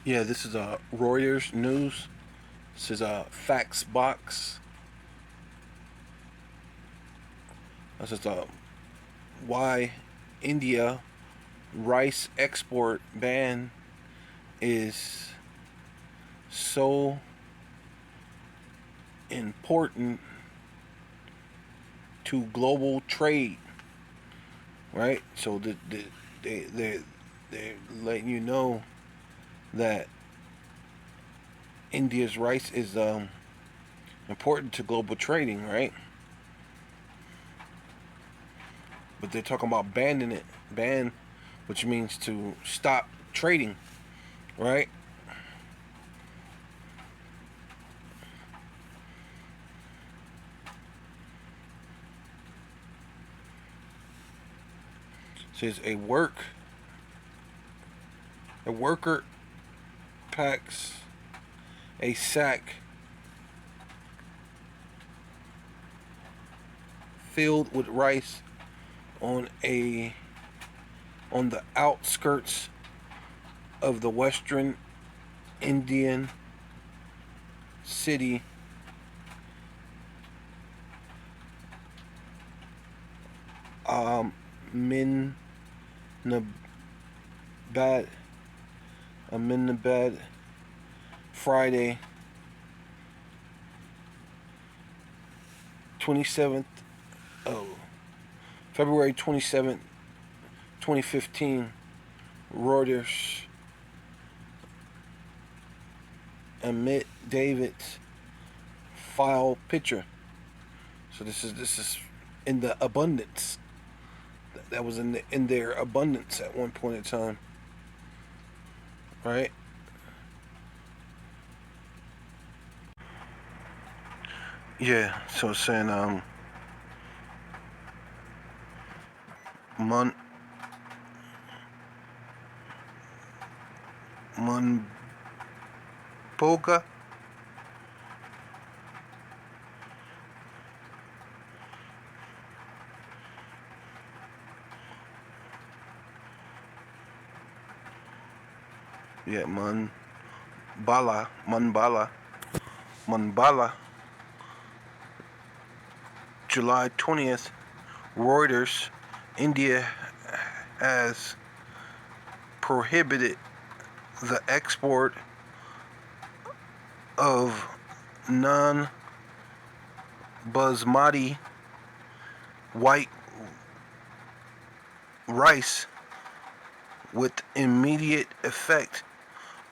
Yeah, this is Reuters news. This is Facts Box. This is why India rice export ban is so important to global trade, right? So they're letting you know that India's rice is important to global trading, right? But they're talking about banning it, which means to stop trading, right? It says a worker packs a sack filled with rice on a on the outskirts of the western Indian city Min Bad Aminabad Friday 27th oh February 27th 2015. Reuters Amit David's file picture. So this is in the abundance. That was in their abundance at one point in time, right? Yeah. So it's saying Mun Munboga. Yeah, Munbala. July 20th. Reuters. India has prohibited the export of non basmati white rice with immediate effect,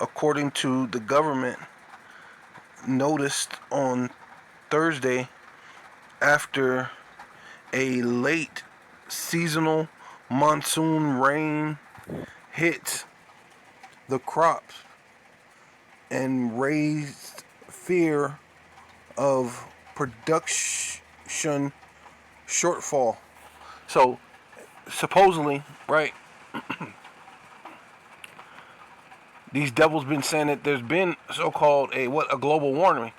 according to the government noticed on Thursday after a late seasonal monsoon rain hit the crops and raised fear of production shortfall. So supposedly, right, these devils been saying that there's been so-called a global warming.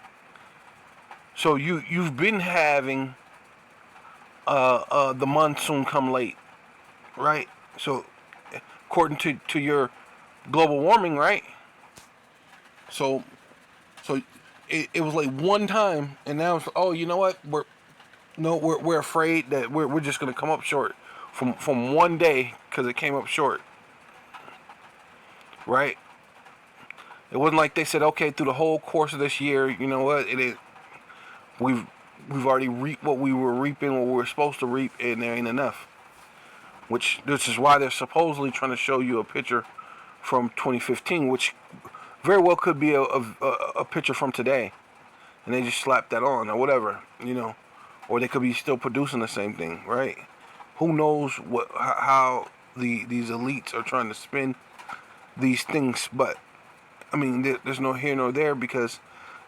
So you've been having the monsoon come late, right? So according to your global warming, right? So so it was like one time, and now it's, oh, you know what? We're afraid that we're just gonna come up short from one day because it came up short, right? It wasn't like they said, okay, through the whole course of this year, you know what? It is we've we've already reaped what we were reaping, what we were supposed to reap, and there ain't enough. Which this is why they're supposedly trying to show you a picture from 2015, which very well could be a picture from today, and they just slapped that on or whatever, or they could be still producing the same thing, right? Who knows how these elites are trying to spin these things? But I mean, there's no here nor there because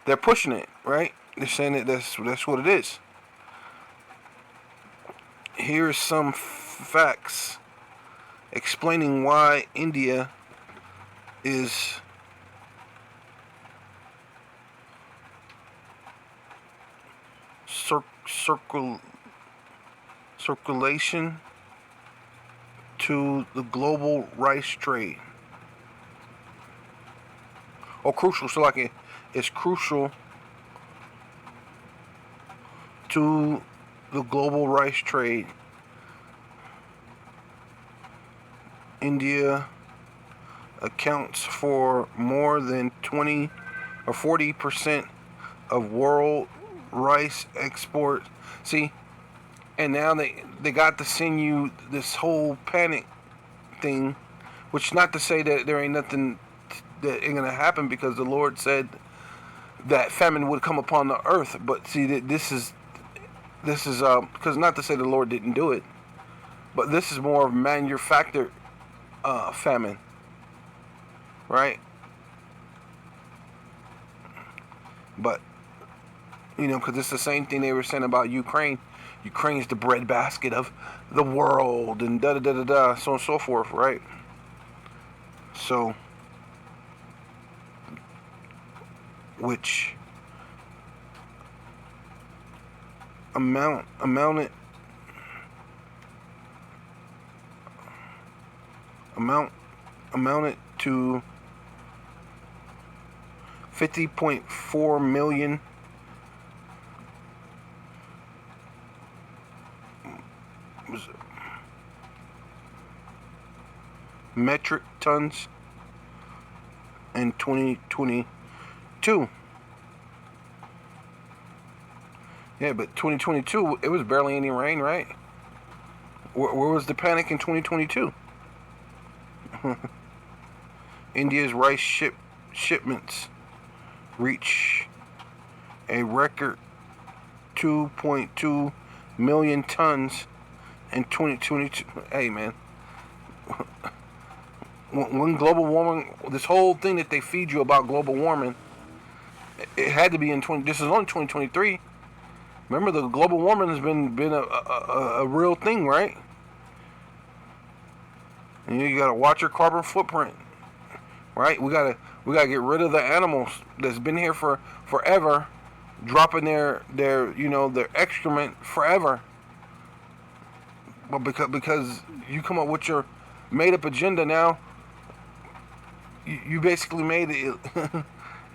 they're pushing it, right? They're saying that that's what it is. Here's some facts explaining why India is circle circulation to the global rice trade. or crucial. So like it's crucial to the global rice trade. India accounts for more than 20 or 40% of world rice export. See, and now they got to send you this whole panic thing, which not to say that there ain't nothing that ain't gonna happen, because the Lord said that famine would come upon the earth. But see, that this is because not to say the Lord didn't do it, but this is more of manufactured famine, right? But because it's the same thing they were saying about Ukraine. Ukraine's the breadbasket of the world, and da da da da da, so on and so forth, right? So, which amounted to 50.4 million metric tons in 2022. Yeah, but 2022, it was barely any rain, right? Where was the panic in 2022? India's rice shipments reach a record 2.2 million tons in 2022. Hey, man. When global warming, this whole thing that they feed you about global warming, it had to be in this is only 2023. Remember, the global warming has been a real thing, right? And you gotta watch your carbon footprint, right? We gotta get rid of the animals that's been here for forever, dropping their excrement forever. But because you come up with your made up agenda now, you basically made it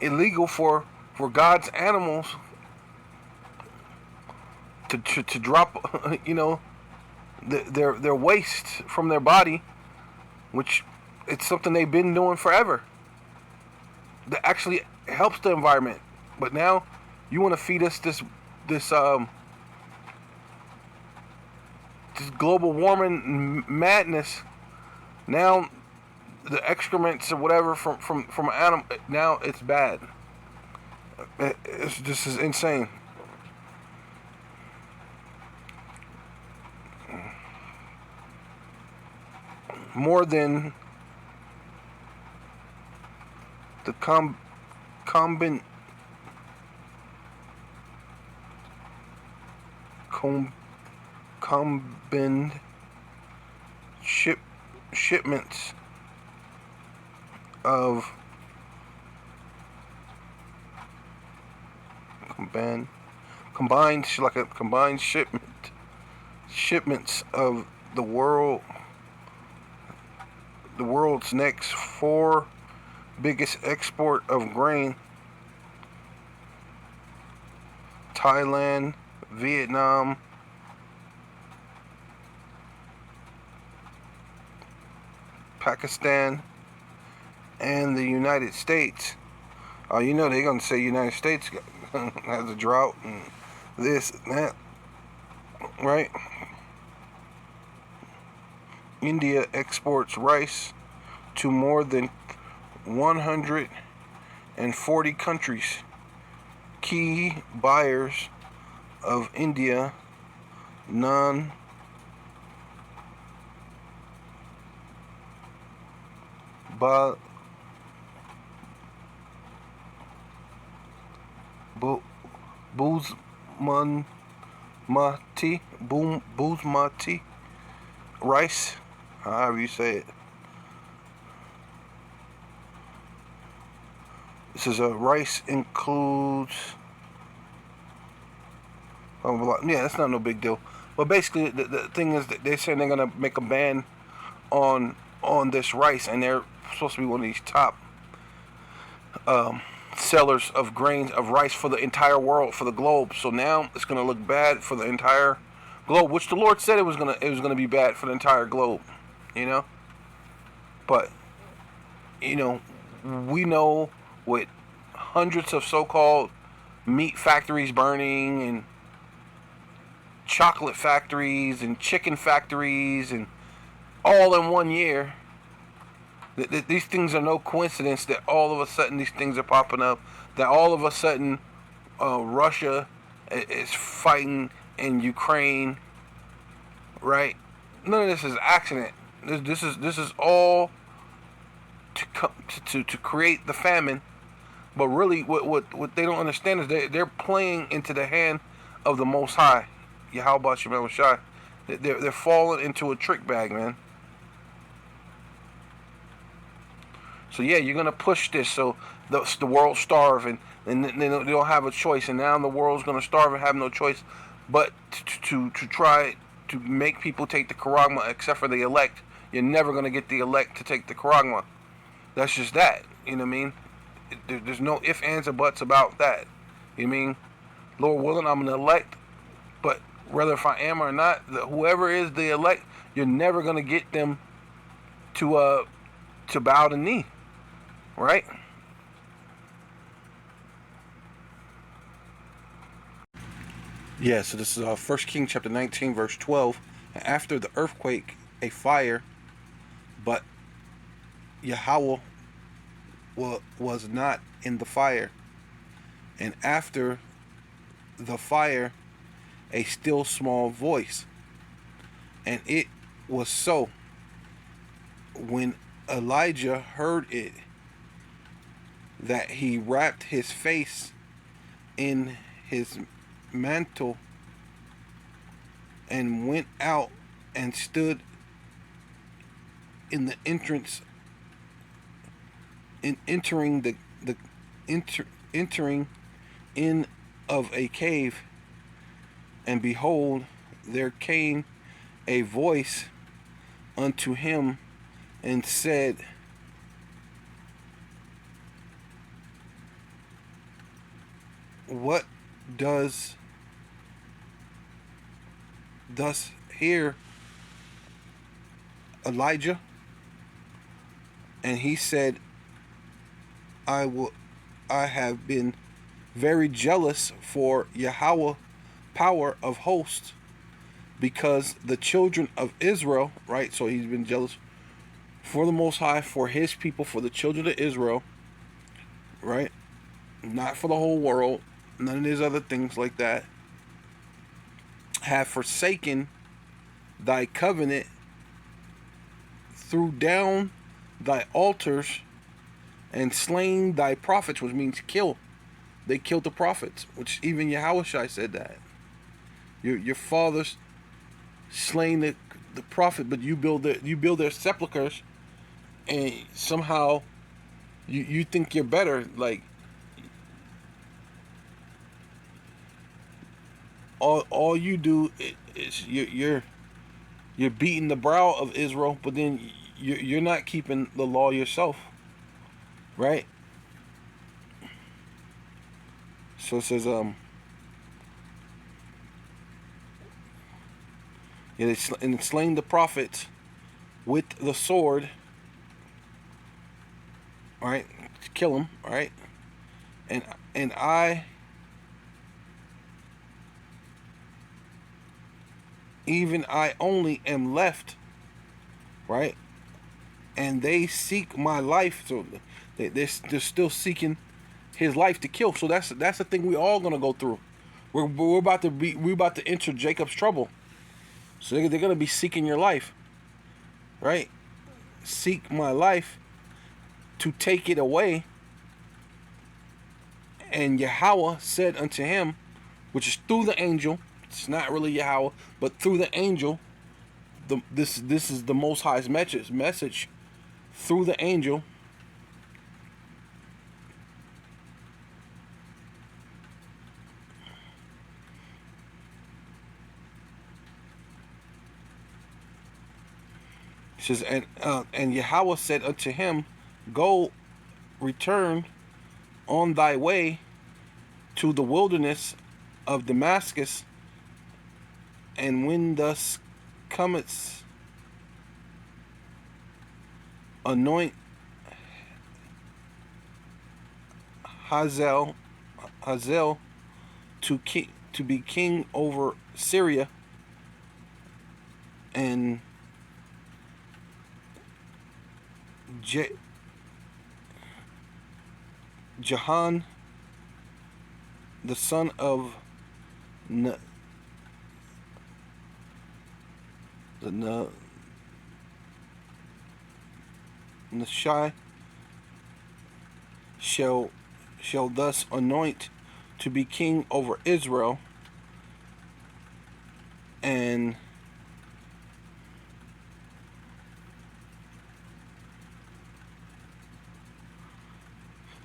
illegal for God's animals to drop their waste from their body, which it's something they've been doing forever that actually helps the environment. But now you want to feed us this global warming madness. Now the excrements or whatever from an animal, now it's bad. This is insane. More than the combined shipments of combined shipments of the world's next four biggest export of grain: Thailand, Vietnam, Pakistan, and the United States. They're gonna say United States has a drought and this and that, right? India exports rice to more than 140 countries. Key buyers of India Basmati rice, however you say it. This is rice includes. Yeah, that's not no big deal. But basically, the thing is that they're saying they're gonna make a ban on this rice, and they're supposed to be one of these top sellers of grains of rice for the entire world, for the globe. So now it's going to look bad for the entire globe, which the Lord said it was gonna be bad for the entire globe, you know. But you know, we know with hundreds of so-called meat factories burning and chocolate factories and chicken factories and all in one year. These things are no coincidence that all of a sudden these things are popping up. That all of a sudden Russia is fighting in Ukraine, right? None of this is accident. This is all to create the famine. But really, what they don't understand is they're playing into the hand of the Most High, Yahweh Shemel Shai. They're falling into a trick bag, man. So yeah, you're gonna push this so the world starve and they don't have a choice, and now the world's gonna starve and have no choice but to try to make people take the Karagma, except for the elect. You're never gonna get the elect to take the Karagma. That's just that. You know what I mean? There's no ifs, ands, or buts about that. You know what I mean? Lord willing, I'm an elect, but whether if I am or not, whoever is the elect, you're never gonna get them to bow the knee. Right? Yeah, so this is 1 Kings chapter 19, verse 12. After the earthquake, a fire, but Yahweh was not in the fire. And after the fire, a still small voice. And it was so, when Elijah heard it, that he wrapped his face in his mantle and went out and stood in the entrance, entering in of a cave. And behold, there came a voice unto him and said, what does thus hear, Elijah? And he said, I have been very jealous for Yahweh, power of hosts, because the children of Israel, right? So he's been jealous for the Most High, for his people, for the children of Israel, right? Not for the whole world. None of these other things like that. Have forsaken thy covenant, threw down thy altars, and slain thy prophets, which means kill. They killed the prophets, which even Yahushua said that. Your fathers slain the prophet, but you build their sepulchers, and somehow you think you're better. Like, all you do is you're beating the brow of Israel, but then you're not keeping the law yourself, right? So it says and slain the prophets with the sword, right? To kill them, right? And I, even I only am left, right? And they seek my life, so they're still seeking his life to kill. So that's the thing we all gonna go through. We're about to enter Jacob's trouble. So they're gonna be seeking your life, right? Seek my life to take it away. And Yahweh said unto him, which is through the angel. It's not really Yahweh, but through the angel. This is the Most High's message through the angel. It says, and Yahweh said unto him, go, return on thy way to the wilderness of Damascus, and when thus comest, anoint Hazael to be king over Syria, and Jahan, the son of Nashai, shall thus anoint to be king over Israel, and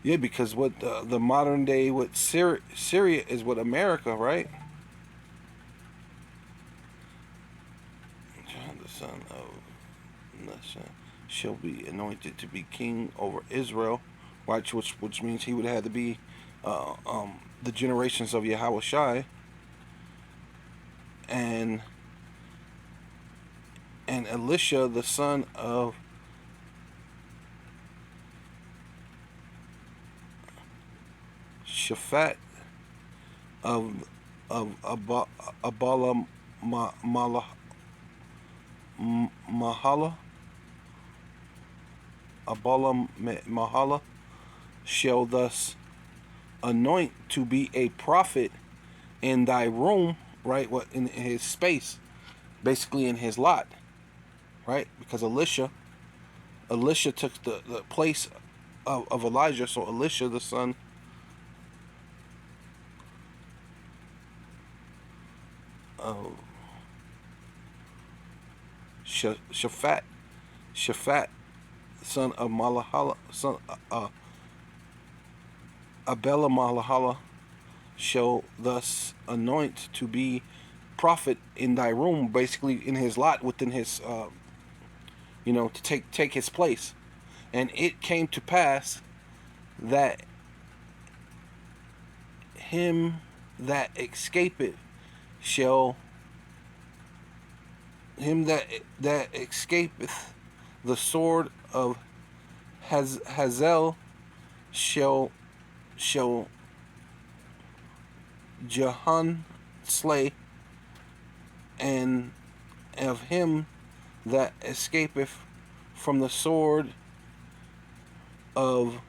yeah, because what the modern day, what Syria is, what America, right? John, the son of Nashai, shall be anointed to be king over Israel, which means he would have to be the generations of Yahushai, and Elisha, the son of Shaphat, of Abala Mahala, shall thus anoint to be a prophet in thy room, right? What, in his space, basically in his lot, right? Because Elisha took the place of Elijah. So Elisha, the son of Shaphat, son of Malahala, son Abela Malahala, shall thus anoint to be prophet in thy room, basically in his lot, within his to take his place. And it came to pass that him that escapeth escapeth the sword of Hazael shall Jahan slay, and of him that escapeth from the sword of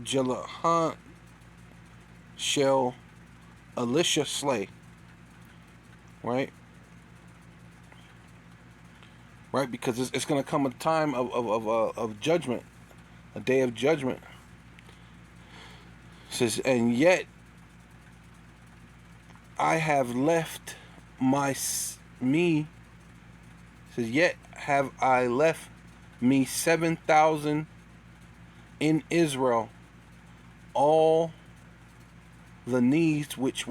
Jelahan shall Elisha slay. Right? Right? Because it's going to come a time of judgment, a day of judgment. It says, and yet I have left me. It says, yet have I left me 7,000 in Israel, all the knees which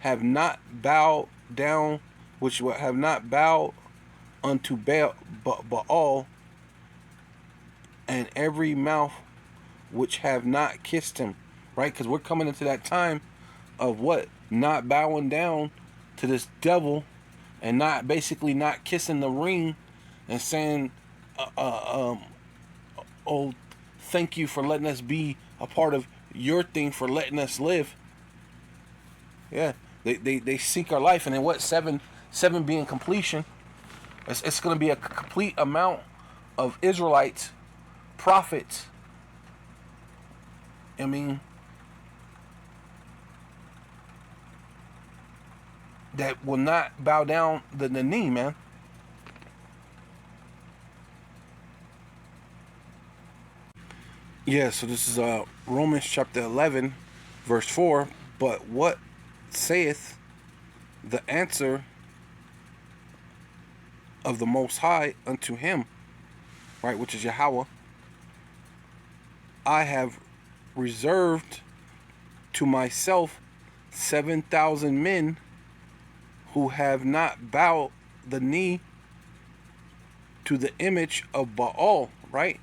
have not bowed down, which have not bowed unto Baal, and every mouth which have not kissed him. Right? Because we're coming into that time of what? Not bowing down to this devil, and not kissing the ring and saying, oh, thank you for letting us be a part of your thing, for letting us live. Yeah, they seek our life, and then what? Seven being completion. It's going to be a complete amount of Israelites, prophets. I mean, that will not bow down the knee, man. Yeah, so this is Romans chapter 11, verse 4. But what saith the answer of the Most High unto him, right, which is Yahweh? I have reserved to myself 7,000 men who have not bowed the knee to the image of Baal, right?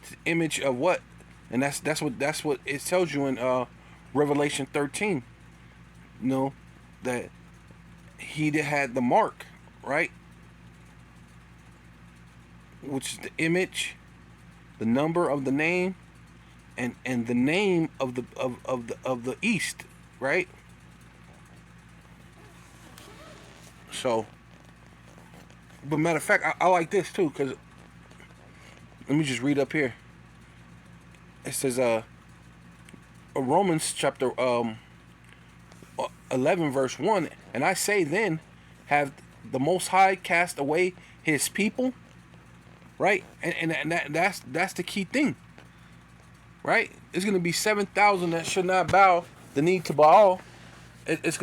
The image of what? And that's what it tells you in Revelation 13. You know that he that had the mark, right, which is the image, the number of the name, and the name of the east, right? So, but matter of fact, I like this too, because let me just read up here. It says Romans chapter 11 verse 1, and I say then, have the Most High cast away his people, right? And that's the key thing, right? It's gonna be 7,000 that should not bow the knee to Baal. It's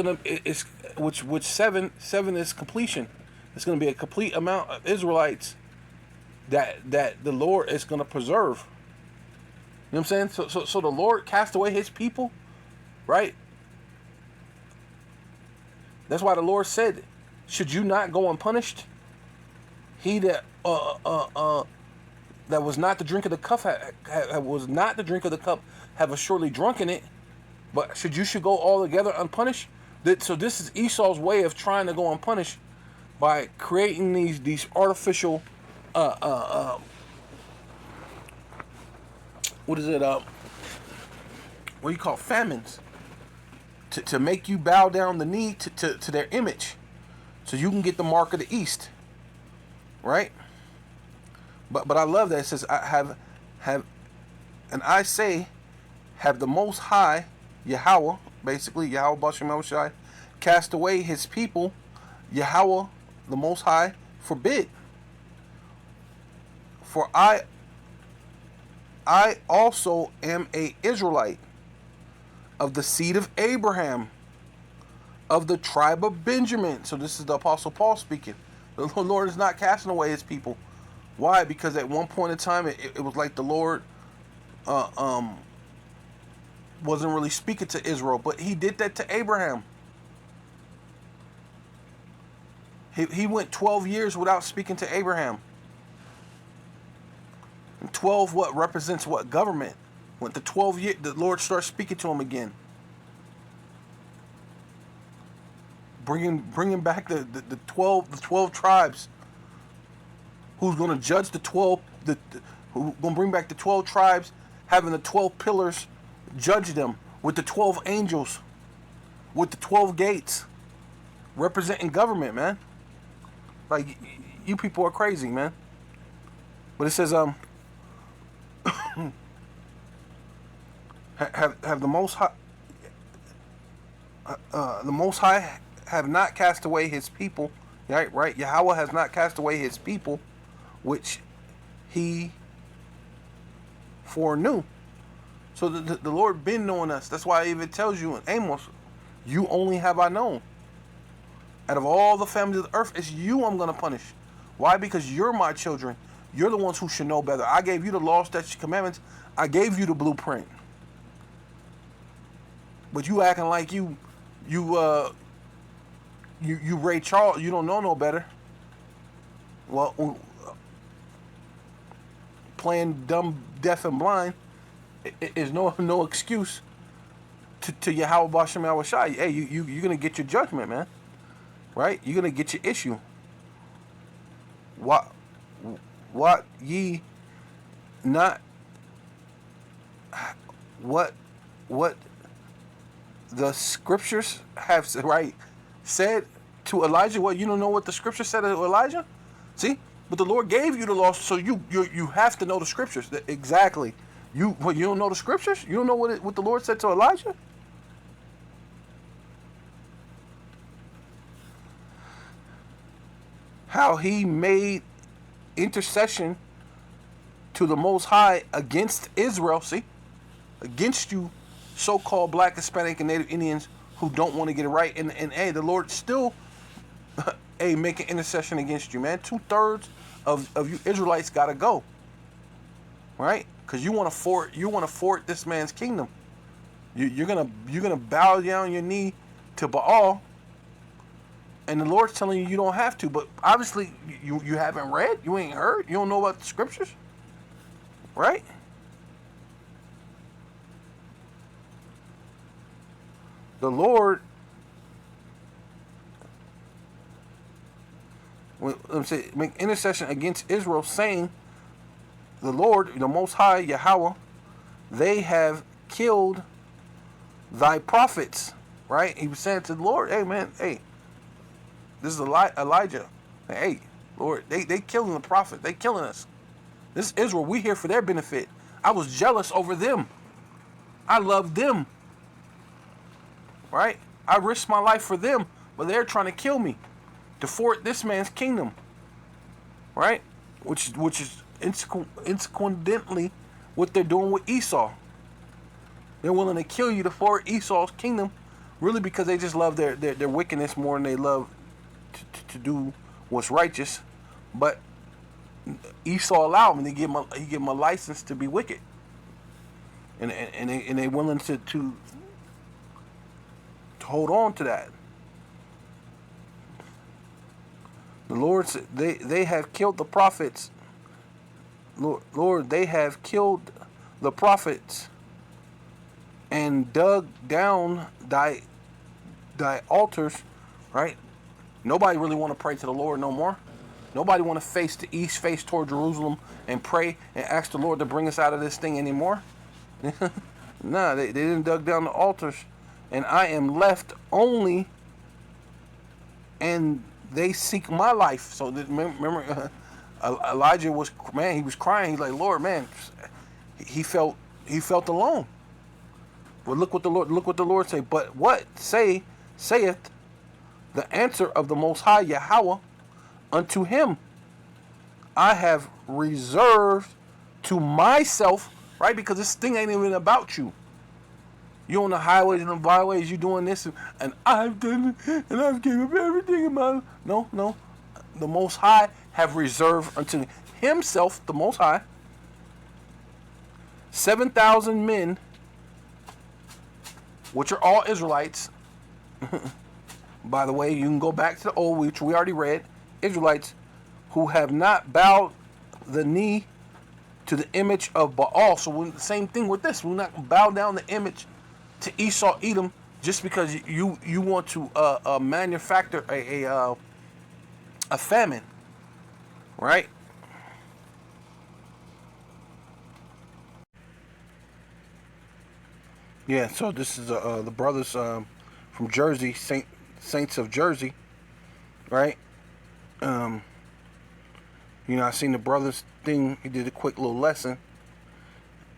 which seven is completion. It's gonna be a complete amount of Israelites that the Lord is gonna preserve. You know what I'm saying? So the Lord cast away his people, right? That's why the Lord said, should you not go unpunished? He that that was not to drink of the cup was not to drink of the cup have assuredly drunken it. But you should go altogether unpunished. So this is Esau's way of trying to go unpunished by creating these artificial what is it what do you call it? Famines to make you bow down the knee to their image, so you can get the mark of the east, right? But I love that it says I have and I say have the Most High Yahweh, basically Yahweh Bashem Yahushai, cast away his people. Yahweh the Most High forbid. For I also am a Israelite of the seed of Abraham, of the tribe of Benjamin. So this is the Apostle Paul speaking. The Lord is not casting away his people. Why? Because at one point in time, it was like the Lord wasn't really speaking to Israel, but he did that to Abraham. He went 12 years without speaking to Abraham. And 12 what represents what? Government. Went to 12 years, the Lord starts speaking to him again. Bringing back the 12 tribes. Who's going to judge the 12? Who's going to bring back the 12 tribes, having the 12 pillars judge them with the 12 angels, with the 12 gates, representing government, man. Like, you people are crazy, man. But it says have the Most High have not cast away his people, right? Yahweh has not cast away his people, which he foreknew. So the Lord been knowing us. That's why it even tells you in Amos, you only have I known. Out of all the families of the earth, it's you I'm going to punish. Why? Because you're my children. You're the ones who should know better. I gave you the law, statutes, commandments. I gave you the blueprint. But you acting like you Ray Charles. You don't know no better. Well, playing dumb, deaf, and blind is no excuse to Yahweh Bashem Yahushai. Hey, you're gonna get your judgment, man. Right? You're gonna get your issue. What ye not? What the scriptures have said to Elijah? What, you don't know what the scripture said to Elijah? See, but the Lord gave you the law, so you have to know the scriptures. Exactly. You don't know the scriptures? You don't know what the Lord said to Elijah? How he made intercession to the Most High against Israel. See, against you, so-called Black, Hispanic, and Native Indians who don't want to get it right. And hey, the Lord still making intercession against you, man. 2/3 of you Israelites gotta go, right? Because you want to fort this man's kingdom. You're gonna bow down your knee to Baal, and the Lord's telling you don't have to. But obviously you haven't read, you ain't heard, you don't know about the scriptures, right? The Lord, let me say, make intercession against Israel, saying, the Lord, the Most High, Yahweh, they have killed thy prophets. Right? He was saying to the Lord, hey man, hey, this is Elijah. Hey, Lord, they killing the prophet. They killing us. This is Israel. We here for their benefit. I was jealous over them. I love them. Right? I risked my life for them, but they're trying to kill me to thwart this man's kingdom. Right? Which is incidentally what they're doing with Esau. They're willing to kill you to thwart Esau's kingdom, really because they just love their wickedness more than they love to do what's righteous. But Esau allowed him. He gave him a license to be wicked, and they willing to hold on to that. The Lord said they have killed the prophets. Lord, they have killed the prophets and dug down thy altars. Right? Nobody really want to pray to the Lord no more. Nobody want to face the east, face toward Jerusalem and pray and ask the Lord to bring us out of this thing anymore. Nah, they didn't dug down the altars. And I am left only, and they seek my life. So remember, Elijah was, man, he was crying. He's like, Lord, man, he felt alone. But look what the Lord say. But what saith the answer of the Most High Yahweh unto him? I have reserved to myself, right? Because this thing ain't even about you. You on the highways and the byways, you doing this, and I've done it, and I've given up everything in my life. No. The Most High have reserved unto himself, the Most High, 7,000 men, which are all Israelites. By the way, you can go back to the old, which we already read. Israelites who have not bowed the knee to the image of Baal. So the same thing with this. We're not bow down the image to Esau, Edom, just because you want to manufacture a famine, right? Yeah. So this is the brothers from Jersey, Saints of Jersey, right? I seen the brothers thing. He did a quick little lesson,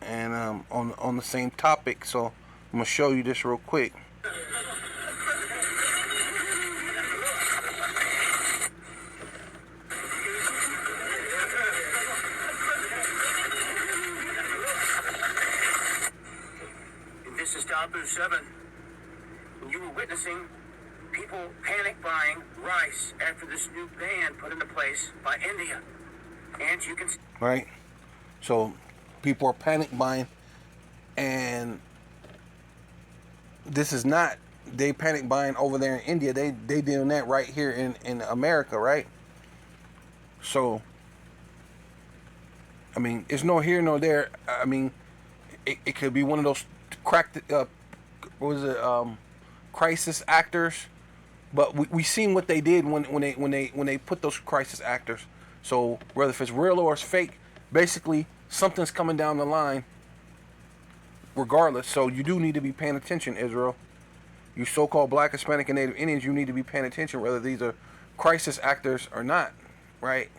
and on the same topic. So I'm gonna show you this real quick. This is Tabu 7. You were witnessing people panic buying rice after this new ban put into place by India. And you can... Right? So people are panic buying, and this is not they panic buying over there in India. They doing that right here in America, right? So I mean, it's no here nor there. I mean, it could be one of those cracked crisis actors, but we seen what they did when they put those crisis actors. So whether if it's real or it's fake, basically something's coming down the line regardless. So you do need to be paying attention, Israel. You so-called Black, Hispanic, and Native Indians, you need to be paying attention whether these are crisis actors or not, right?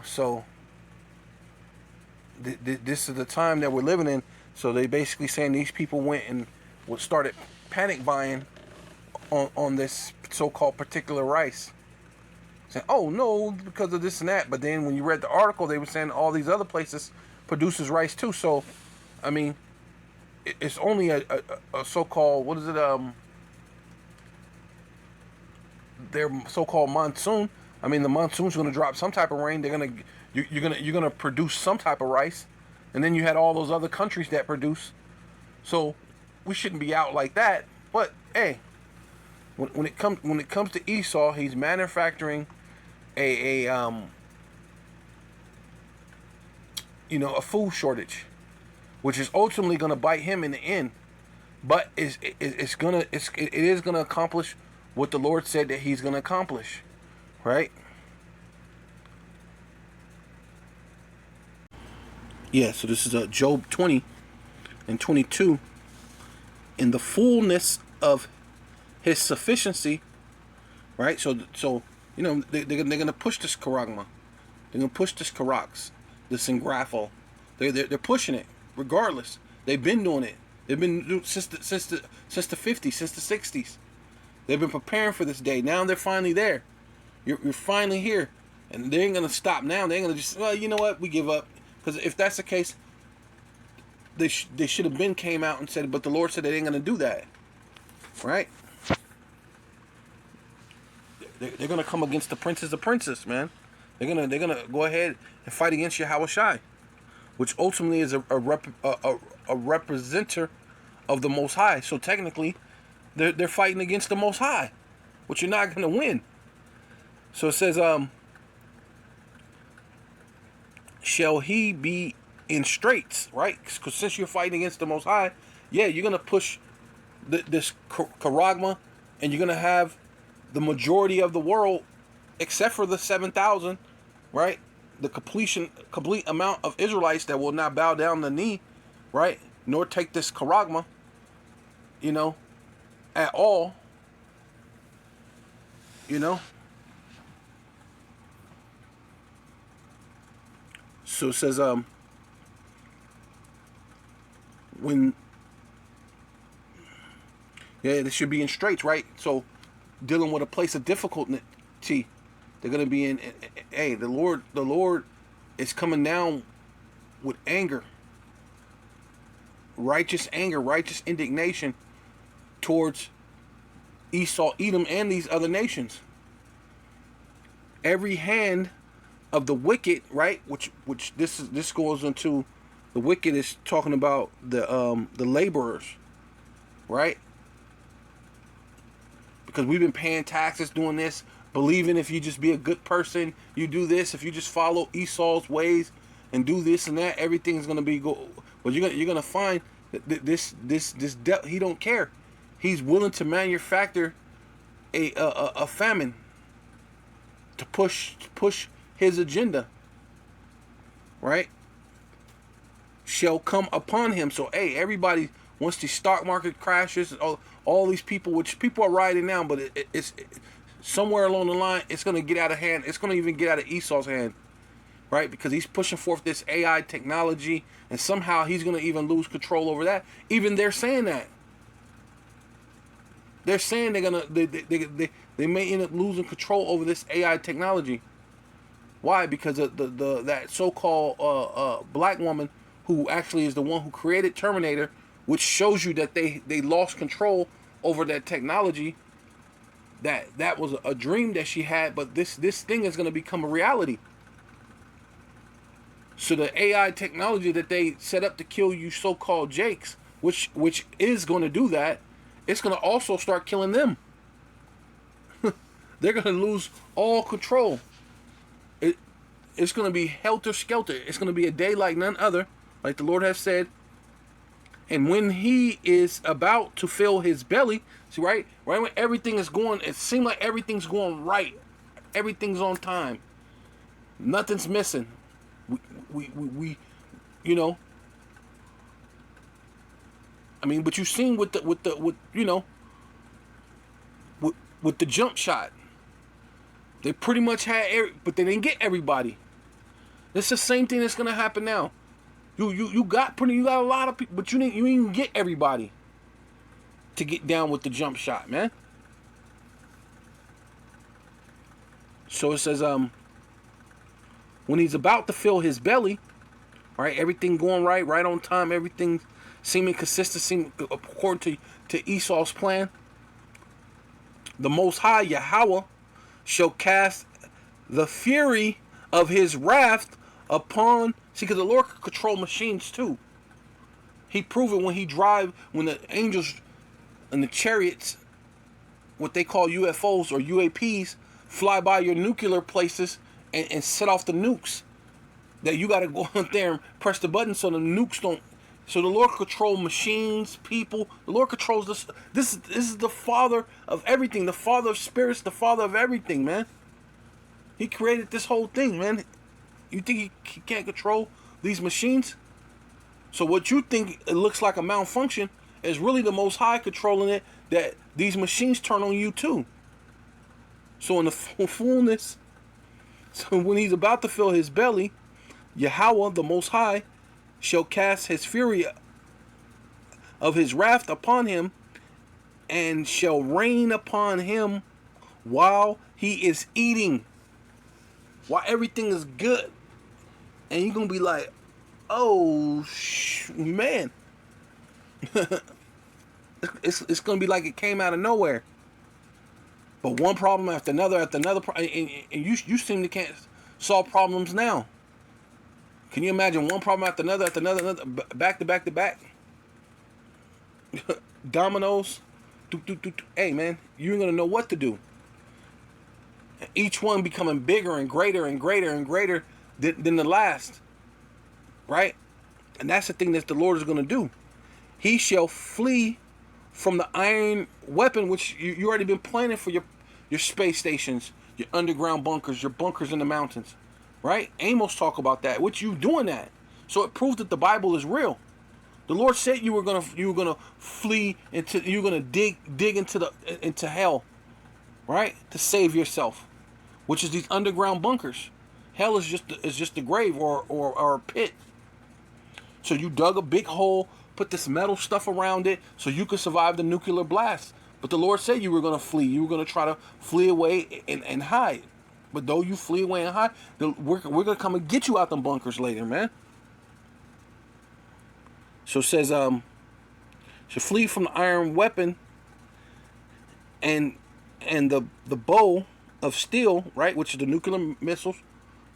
So this is the time that we're living in. So they basically saying these people went and started panic buying on this so-called particular rice. Saying, oh no, because of this and that. But then when you read the article, they were saying all these other places produces rice too. So, I mean, it's only a so-called, what is it? Their so-called monsoon. I mean, the monsoon's going to drop some type of rain. You're gonna produce some type of rice, and then you had all those other countries that produce. So we shouldn't be out like that. But hey, when it comes to Esau, he's manufacturing a food shortage, which is ultimately going to bite him in the end. But it is gonna accomplish what the Lord said that He's gonna accomplish, right? Yeah. So this is Job 20 and 22. In the fullness of His sufficiency, right? So they're gonna push this charagma. They're gonna push this karax, this ingraphel. They're pushing it regardless. They've been doing it. They've been doing since the 50s, since the 60s. They've been preparing for this day. Now they're finally there. You're finally here, and they ain't gonna stop now. They ain't gonna just, well, you know what, we give up. Because if that's the case, they should have been came out and said, but the Lord said they ain't gonna do that, right? They're gonna come against the princes of princes, man. They're gonna go ahead and fight against Yahweh Shai, which ultimately is a representer of the Most High. So technically, they're fighting against the Most High, which you're not gonna win. So it says, shall he be in straits, right? Because since you're fighting against the Most High, yeah, you're gonna push this charagma, and you're gonna have the majority of the world, except for the 7,000, right? The complete amount of Israelites that will not bow down the knee, right? Nor take this charagma, at all, So it says, they should be in straits, right? So dealing with a place of difficulty, they're gonna be in. Hey, the Lord is coming down with anger, righteous indignation towards Esau, Edom, and these other nations. Every hand of the wicked, right? Which this goes into, the wicked is talking about the laborers, right? Because we've been paying taxes, doing this, believing if you just be a good person, you do this, if you just follow Esau's ways and do this and that, everything's gonna be go. But you're gonna find that this he don't care. He's willing to manufacture a famine to push his agenda, right? Shall come upon him. So, hey, everybody, once the stock market crashes, all these people, which people are riding now, but it's somewhere along the line, it's going to get out of hand. It's going to even get out of Esau's hand, right? Because he's pushing forth this AI technology, and somehow he's going to even lose control over that. Even they're saying that. They're saying they may end up losing control over this AI technology. Why? Because of that so-called black woman who actually is the one who created Terminator, which shows you that they lost control over that technology. That was a dream that she had, but this thing is going to become a reality. So the AI technology that they set up to kill you so-called Jakes, which is going to do that, it's going to also start killing them. They're going to lose all control. It's going to be helter-skelter. It's going to be a day like none other, like the Lord has said. And when he is about to fill his belly, see, right when everything is going, it seems like everything's going right. Everything's on time. Nothing's missing. We I mean, but you've seen with the jump shot, they pretty much had, but they didn't get everybody. It's the same thing that's gonna happen now. You got a lot of people, but you didn't get everybody to get down with the jump shot, man. So it says, when he's about to fill his belly, right, everything going right on time, everything seeming consistent, according to Esau's plan, the Most High Yahweh shall cast the fury of his wrath upon. See, because the Lord can control machines too. He proved it when the angels and the chariots, what they call UFOs or UAPs, fly by your nuclear places and set off the nukes. That you got to go out there and press the button so the nukes don't So the Lord controls machines, people. The Lord controls this. This is the Father of everything. The Father of spirits. The Father of everything, man. He created this whole thing, man. You think he can't control these machines? So what you think it looks like a malfunction is really the Most High controlling it, that these machines turn on you too. So in the fullness, so when he's about to fill his belly, Yahweh, the Most High, shall cast his fury of his wrath upon him, and shall rain upon him while he is eating, while everything is good. And you're going to be like, oh, man. It's going to be like it came out of nowhere. But one problem after another, and you seem to can't solve problems now. Can you imagine one problem after another, back to back to back? Dominoes. Hey, man, you ain't going to know what to do. Each one becoming bigger and greater and greater and greater than the last. Right? And that's the thing that the Lord is going to do. He shall flee from the iron weapon, which you already been planning for your space stations, your underground bunkers, your bunkers in the mountains. Right? Amos talk about that. What you doing that? So it proves that the Bible is real. The Lord said you were gonna flee into, you're gonna dig into hell, right? To save yourself, which is these underground bunkers. Hell is just a grave or a pit. So you dug a big hole, put this metal stuff around it, so you could survive the nuclear blast. But the Lord said you were gonna flee. You were gonna try to flee away and hide. But though you flee away and hide, we're gonna come and get you out them bunkers later, man. So it says, should flee from the iron weapon and the bow of steel, right, which is the nuclear missiles,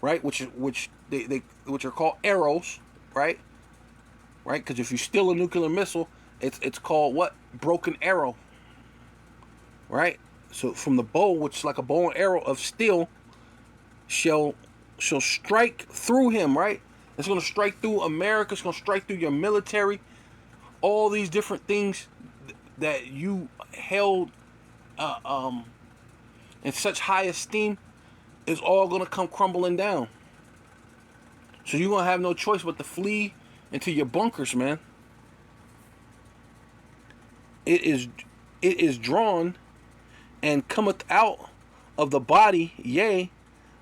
right, which are called arrows, right, because if you steal a nuclear missile, it's called what? Broken arrow, right? So from the bow, which is like a bow and arrow of steel, shall strike through him, right? It's going to strike through America. It's going to strike through your military. All these different things that you held in such high esteem is all going to come crumbling down. So you're going to have no choice but to flee into your bunkers, man. It is drawn and cometh out of the body, yea,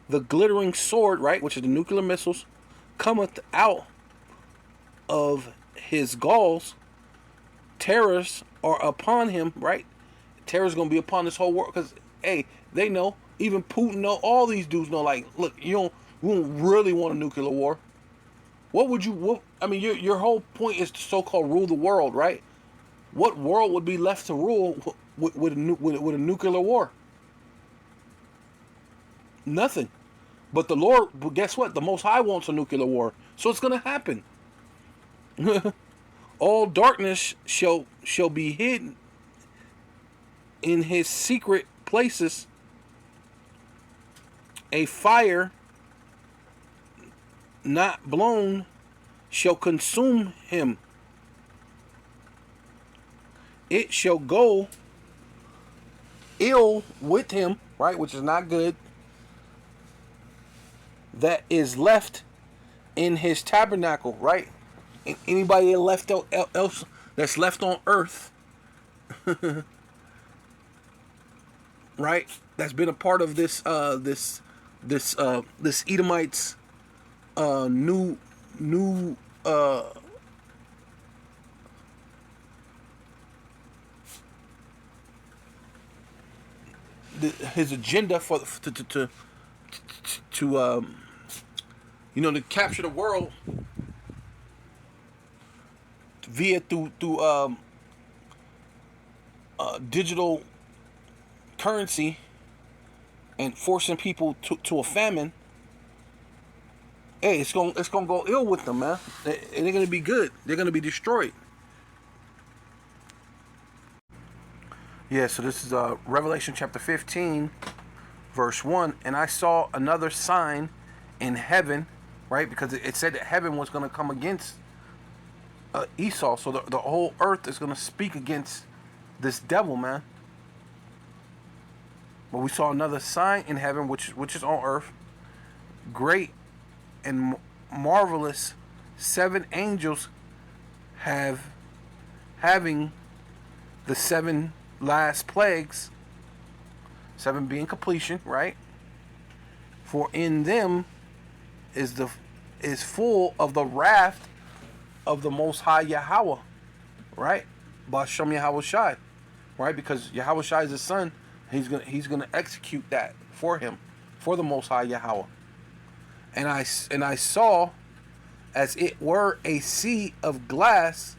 the glittering sword, right, which is the nuclear missiles, cometh out of his galls. Terrors are upon him, right? Terror's gonna be upon this whole world, because hey, they know, even Putin know, all these dudes know, like, look, we don't really want a nuclear war. I mean, your whole point is to so-called rule the world, right? What world would be left to rule with a nuclear war? Nothing. But the Lord, guess what? The Most High wants a nuclear war. So it's going to happen. All darkness shall be hidden in his secret places. A fire not blown shall consume him. It shall go ill with him, right? Which is not good. That is left in his tabernacle, right? Anybody else that's left on earth, right? That's been a part of this Edomites new his agenda to to capture the world via through digital currency and forcing people to a famine. Hey, it's gonna go ill with them, man. It ain't gonna be good. They're gonna be destroyed. Yeah, so this is Revelation chapter 15, verse 1. And I saw another sign in heaven, right? Because it said that heaven was going to come against Esau. So the whole earth is going to speak against this devil, man. But we saw another sign in heaven, which is on earth. Great and marvelous 7 angels having the 7 last plagues, 7 being completion, right? For in them is full of the wrath of the Most High Yahweh, right? Bashem Yahweh Shai, right? Because Yahweh Shai is his son. He's gonna execute that for him, for the Most High Yahweh. And I saw, as it were, a sea of glass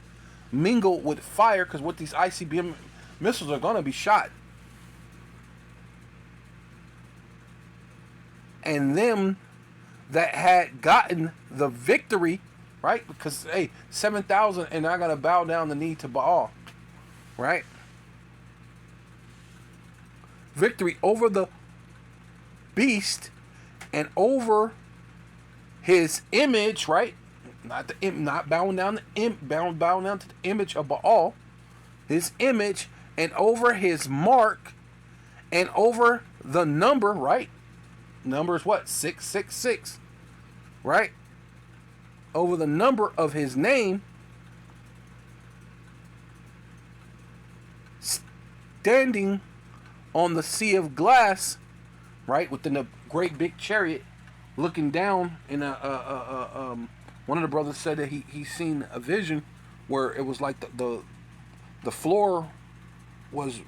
mingled with fire, because with these ICBM missiles are gonna be shot. And them that had gotten the victory, right? Because, hey, 7,000 and I gotta bow down the knee to Baal, right? Victory over the beast and over his image, right? Not bowing down bowing down to the image of Baal, his image, and over his mark, and over the number, right? Number is what? 666, right? Over the number of his name, standing on the sea of glass, right, within a great big chariot, looking down in one of the brothers said that he seen a vision where it was like the floor was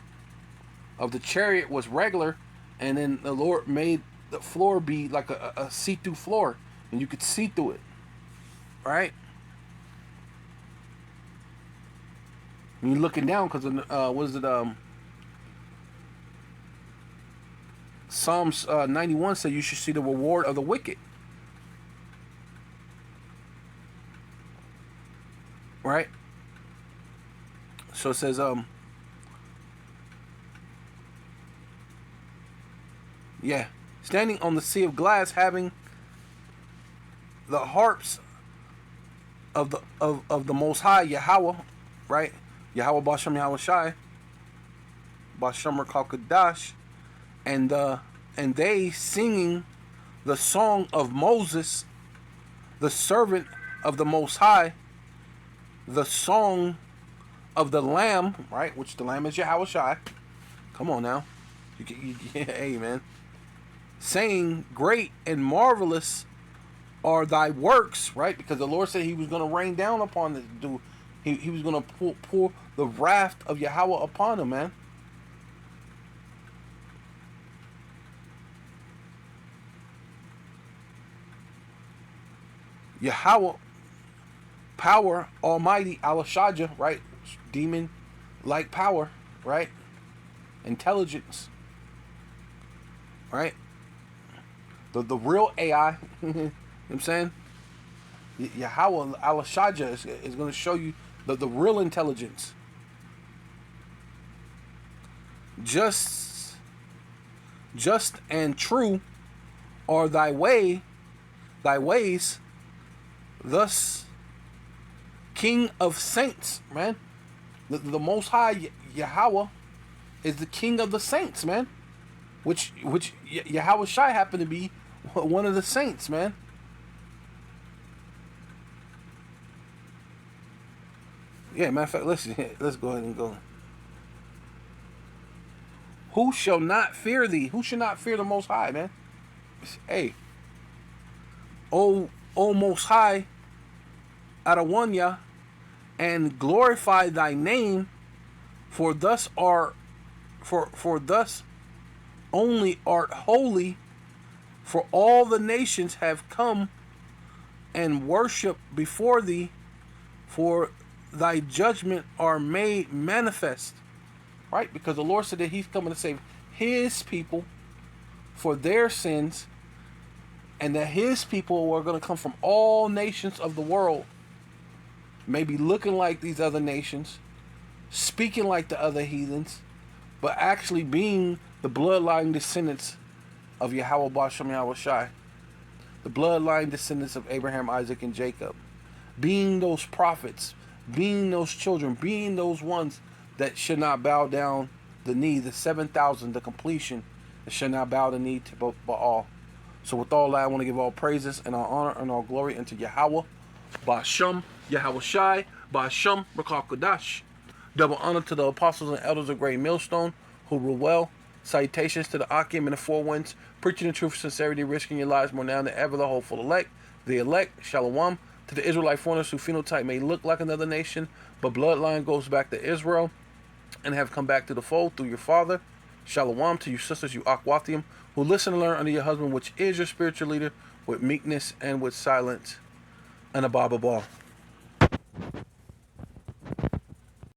of the chariot was regular, and then the Lord made the floor be like a see-through floor, and you could see through it, right? And you're looking down because what is it? Psalms 91 said you should see the reward of the wicked. Right? So it says, yeah, standing on the sea of glass, having the harps of the Most High Yahweh, right? Yahweh Bashem Yahweh Shai, Bashem Kadash, and they singing the song of Moses, the servant of the Most High, the song of the Lamb, right? Which the Lamb is Yahweh Shai. Come on now, hey man, saying, "Great and marvelous are thy works," right? Because the Lord said He was going to rain down upon this dude. He was going to pour the wrath of Yahweh upon him, man. Yahweh, power, almighty, Alashadja, right? Demon like power, right? Intelligence, right? The real AI, you know what I'm saying? Yahweh, Alashadja is going to show you the real intelligence. Just and true are thy ways. Thus, King of saints, man. The Most High Yahweh is the King of the saints, man. Which Yahweh Shai happened to be one of the saints, man. Yeah, matter of fact, let's go ahead and go. Who shall not fear thee? Who should not fear the Most High, man? Hey, O Most High, Adawanya, and glorify thy name, for thus only art holy, for all the nations have come and worship before thee, for thy judgment are made manifest. Right? Because the Lord said that He's coming to save His people for their sins, and that His people are going to come from all nations of the world, maybe looking like these other nations, speaking like the other heathens, but actually being the bloodline descendants of Yahweh Bashem Yahweh Shai, the bloodline descendants of Abraham, Isaac, and Jacob, being those prophets, being those children, being those ones that should not bow down the knee, the 7,000, the completion, that should not bow the knee to Baal. So with all that, I want to give all praises and all honor and all glory unto Yahweh, Ba'Shem, Yahweh Shai, Ba'Shem, Rakah Kodash. Double honor to the apostles and elders of Great Millstone, who rule well. Salutations to the Akim and the Four Winds, preaching the truth, sincerity, risking your lives more now than ever, the hopeful elect. The elect, Shalom, to the Israelite foreigners whose phenotype may look like another nation, but bloodline goes back to Israel and have come back to the fold through your father. Shalom to you sisters, you Akwathium, who listen and learn under your husband, which is your spiritual leader, with meekness and with silence. And a Baba Ball.